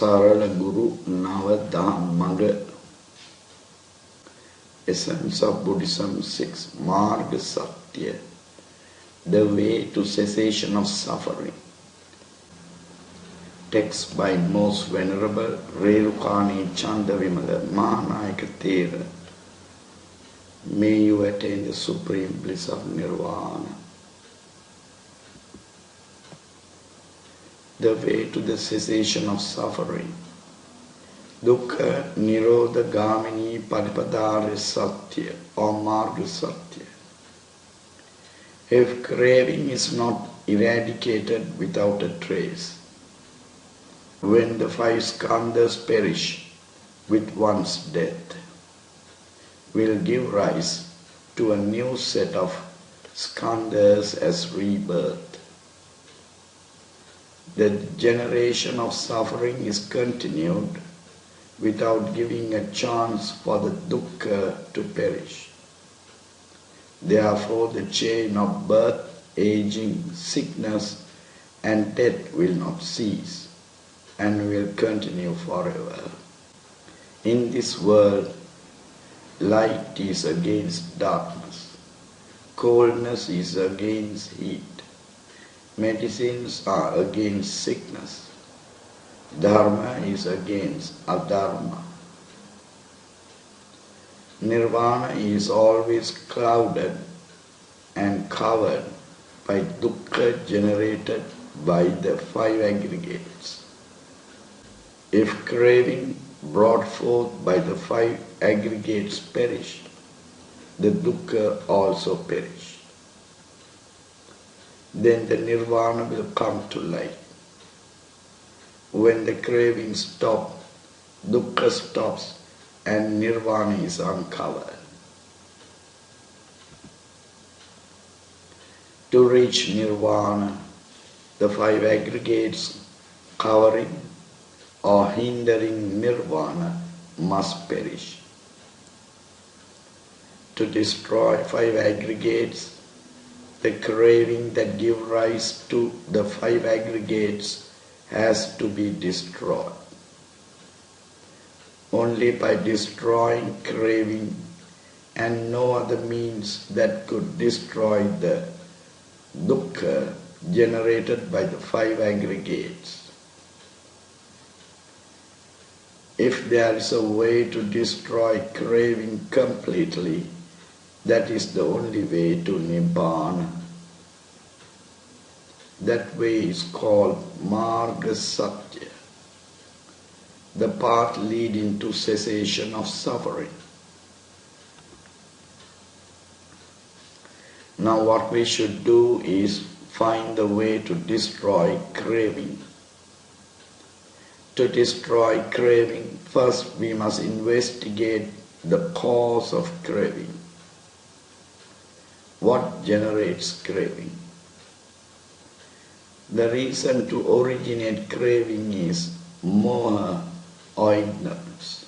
SaralaGuru, Nava, Daham, Maga. Essence of Buddhism 6. Marga Satyaya, the way to cessation of suffering. Text by Most Venerable Rerukani Chandavimala Mahanayaka Thera. May you attain the supreme bliss of Nirvana. The way to the cessation of suffering. Dukkha Nirodha Gamini Padipadare Satya or Marga Satyaya. If craving is not eradicated without a trace, when the five skandhas perish with one's death, will give rise to a new set of skandhas as rebirth. The generation of suffering is continued without giving a chance for the dukkha to perish. Therefore, the chain of birth, aging, sickness, and death will not cease and will continue forever. In this world, light is against darkness, coldness is against heat, medicines are against sickness, dharma is against adharma. Nirvana is always clouded and covered by dukkha generated by the five aggregates. If craving brought forth by the five aggregates perish, the dukkha also perish. Then the nirvana will come to light. When the craving stops, dukkha stops and nirvana is uncovered. To reach nirvana, the five aggregates covering or hindering nirvana must perish. To destroy five aggregates, the craving that gives rise to the five aggregates has to be destroyed. Only by destroying craving and no other means that could destroy the dukkha generated by the five aggregates. If there is a way to destroy craving completely, that is the only way to Nibbana. That way is called Marga Satyaya, the path leading to cessation of suffering. Now what we should do is find the way to destroy craving. To destroy craving, first we must investigate the cause of craving. What generates craving? The reason to originate craving is moha or ignorance.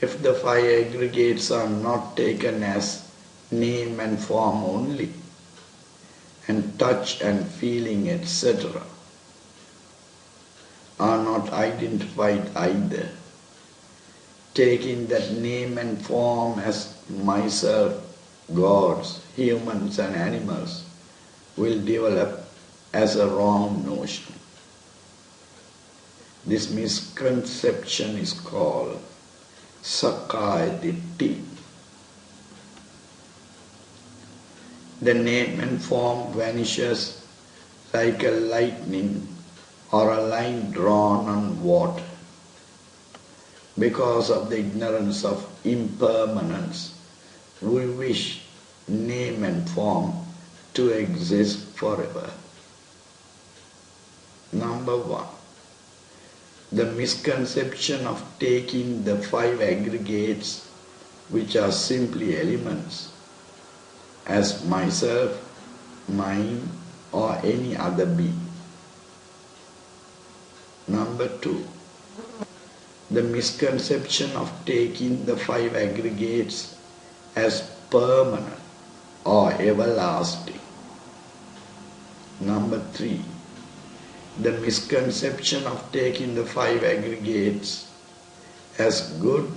If the five aggregates are not taken as name and form only, and touch and feeling, etc., are not identified either, taking that name and form as myself, gods, humans and animals will develop as a wrong notion. This misconception is called sakkaya-ditthi. The name and form vanishes like a lightning or a line drawn on water. Because of the ignorance of impermanence, we wish name and form to exist forever. Number 1. The misconception of taking the five aggregates, which are simply elements, as myself, mine, or any other being. Number 2. The misconception of taking the five aggregates as permanent or everlasting. Number 3. The misconception of taking the five aggregates as good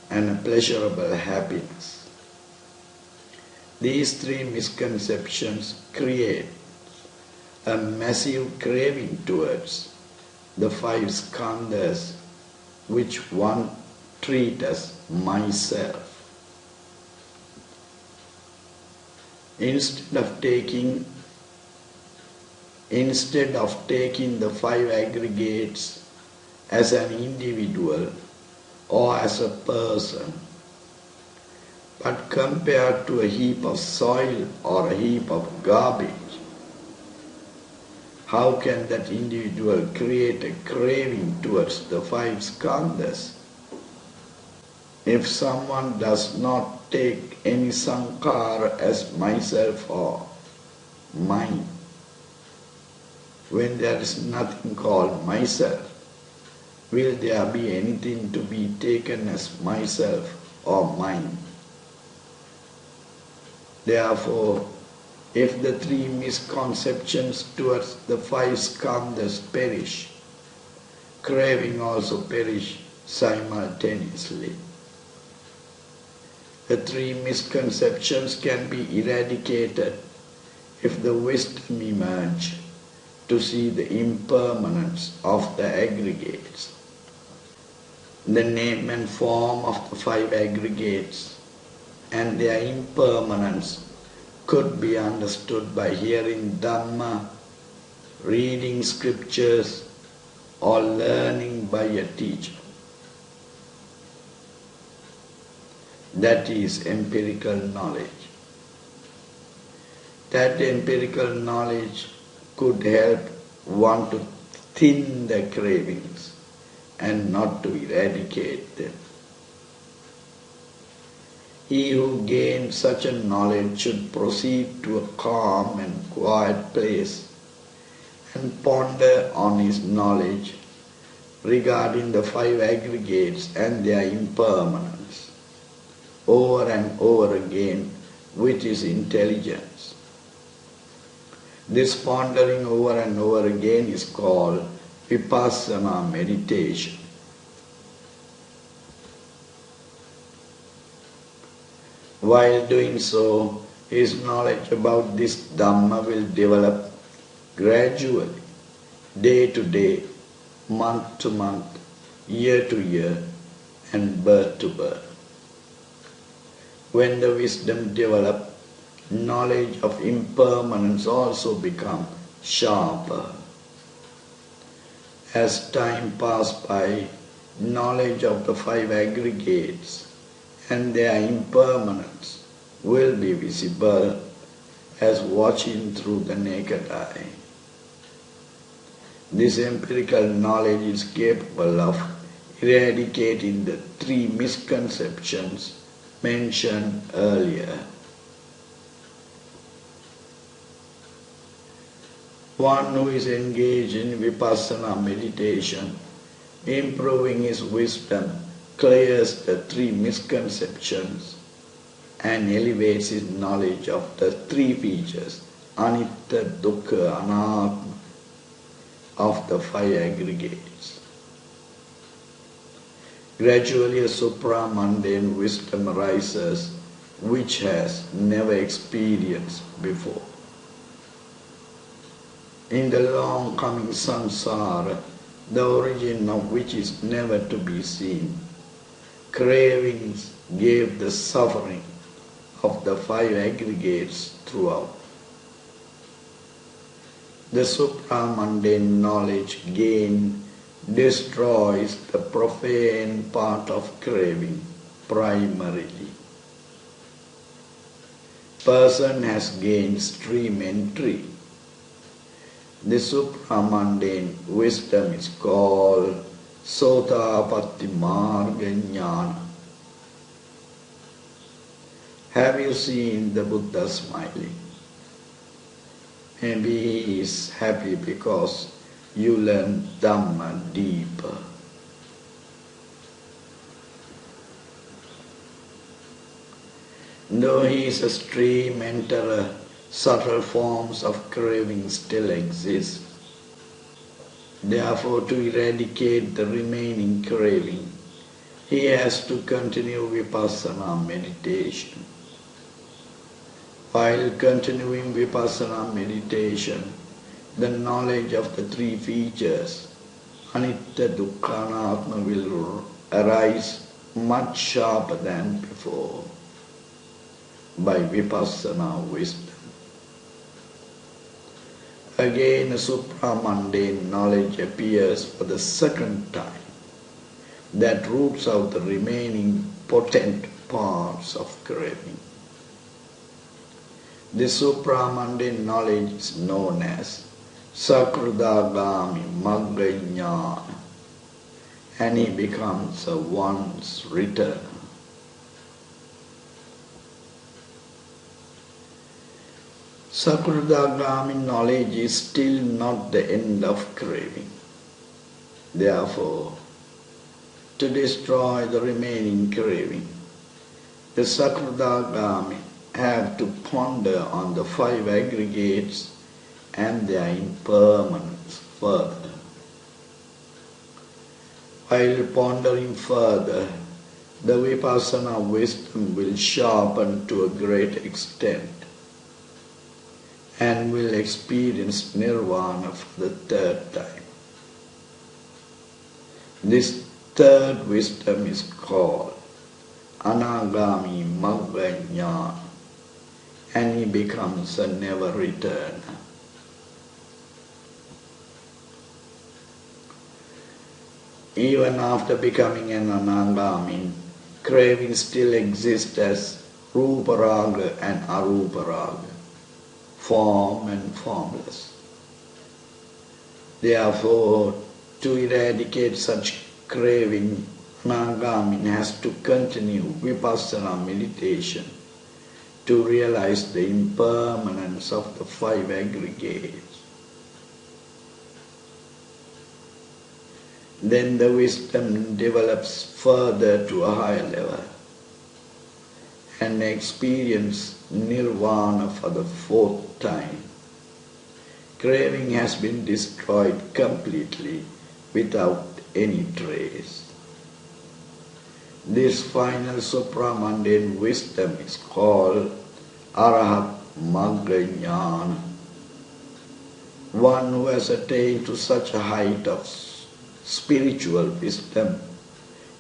and a pleasurable happiness. These three misconceptions create a massive craving towards the five skandhas, which one treats as myself. Instead of taking the five aggregates as an individual or as a person, but compared to a heap of soil or a heap of garbage, how can that individual create a craving towards the five skandhas? If someone does not take any sankhara as myself or mine, when there is nothing called myself, will there be anything to be taken as myself or mine? Therefore, if the three misconceptions towards the five skandhas perish, craving also perish simultaneously. The three misconceptions can be eradicated if the wisdom emerge to see the impermanence of the aggregates. The name and form of the five aggregates and their impermanence could be understood by hearing dhamma, reading scriptures, or learning by a teacher. That is empirical knowledge. That empirical knowledge could help one to thin the cravings and not to eradicate them. He who gains such a knowledge should proceed to a calm and quiet place and ponder on his knowledge regarding the five aggregates and their impermanence over and over again with his intelligence. This pondering over and over again is called vipassana meditation. While doing so, his knowledge about this dhamma will develop gradually, day to day, month to month, year to year, and birth to birth. When the wisdom develops, knowledge of impermanence also becomes sharper. As time passes by, knowledge of the five aggregates and their impermanence will be visible as watching through the naked eye. This empirical knowledge is capable of eradicating the three misconceptions mentioned earlier. One who is engaged in vipassana meditation, improving his wisdom, clears the three misconceptions and elevates his knowledge of the three features, anicca, dukkha, anattama, of the five aggregates. Gradually a supramundane wisdom arises which has never experienced before. In the long coming samsara, the origin of which is never to be seen, cravings gave the suffering of the five aggregates throughout. The supramundane knowledge gained destroys the profane part of craving primarily. Person has gained stream entry. The supramundane wisdom is called Sotapatti Marga Jnana. Have you seen the Buddha smiling? Maybe he is happy because you learn Dhamma deeper. Though he is a stream enterer, subtle forms of craving still exist. Therefore, to eradicate the remaining craving, he has to continue vipassana meditation. While continuing vipassana meditation, the knowledge of the three features, anicca, dukkha, anattma, will arise much sharper than before by vipassana wisdom. Again, a supramundane knowledge appears for the second time that roots out the remaining potent parts of craving. This supramundane knowledge is known as Sakridagami Maga Jnana, and he becomes a once returner. Sakridagami knowledge is still not the end of craving. Therefore, to destroy the remaining craving, the Sakridagami have to ponder on the five aggregates and their impermanence further. While pondering further, the vipassana wisdom will sharpen to a great extent and will experience nirvana for the third time. This third wisdom is called Anagami Maga Jnana, and he becomes a never returner. Even after becoming an Anagami, craving still exists as Ruparaga and Aruparaga, form and formless. Therefore, to eradicate such craving, Anagami has to continue vipassana meditation to realize the impermanence of the five aggregates. Then the wisdom develops further to a higher level and experience nirvana for the fourth time. Craving has been destroyed completely without any trace. This final supramundane wisdom is called Arahat Maga Jnana. One who has attained to such a height of spiritual wisdom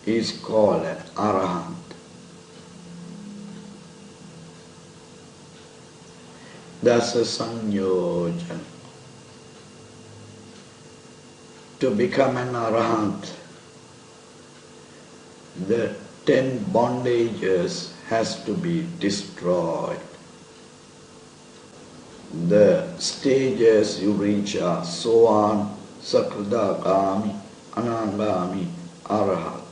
is called an Arahant. Dasa Sanyojana. To become an Arahant, the 10 bondages has to be destroyed. The stages you reach are Soan, Sakridagami, Anagami, Arahat.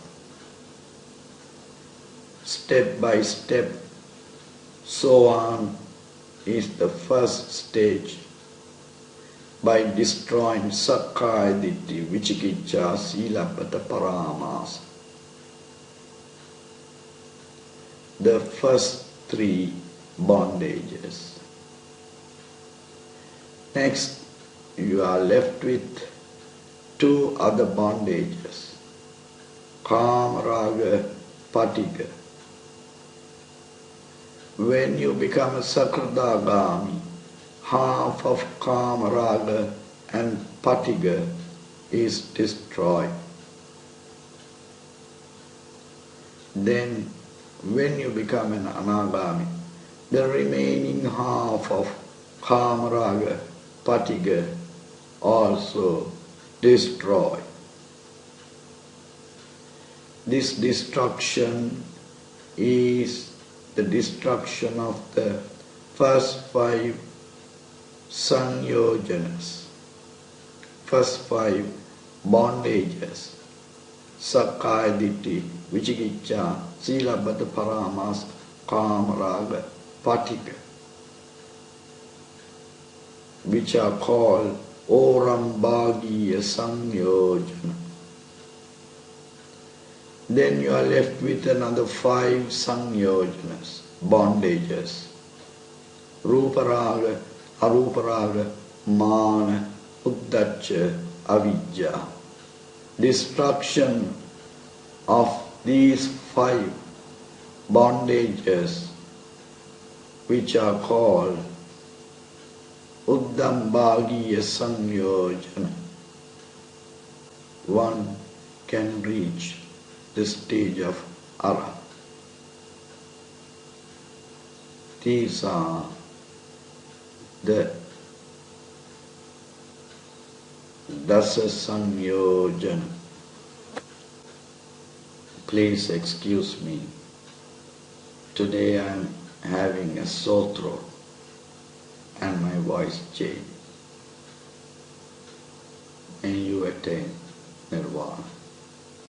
Step by step, Soan is the first stage. By destroying Sakkaya Ditthi, Vicikicca, Silabbata, Paramasa. The first 3 bondages. Next, you are left with 2 other bondages, Kama, Raga, Patiga. When you become a Sakridagami, half of Kama, Raga and Patiga is destroyed. Then, when you become an Anagami, the remaining half of Kama, Raga, Patiga also destroyed. This destruction is the destruction of the first 5 sanyojanas, first 5 bondages, Sakkaya Ditthi, Vicikicca, Silabbata, Paramasa, Kama, Raga, Patiga, which are called Orambhagiya Sanyojana. Then you are left with another 5 sanyojanas, bondages, Ruparaga, Aruparaga, Mana, Uddacca, avidya. Destruction of these 5 bondages, which are called Uddambhagiya Sanyojana. One can reach the stage of Ara. These are the Dasa Sanyojana. Please excuse me. Today I am having a sore throat and my voice changed. May you attain Nirvana.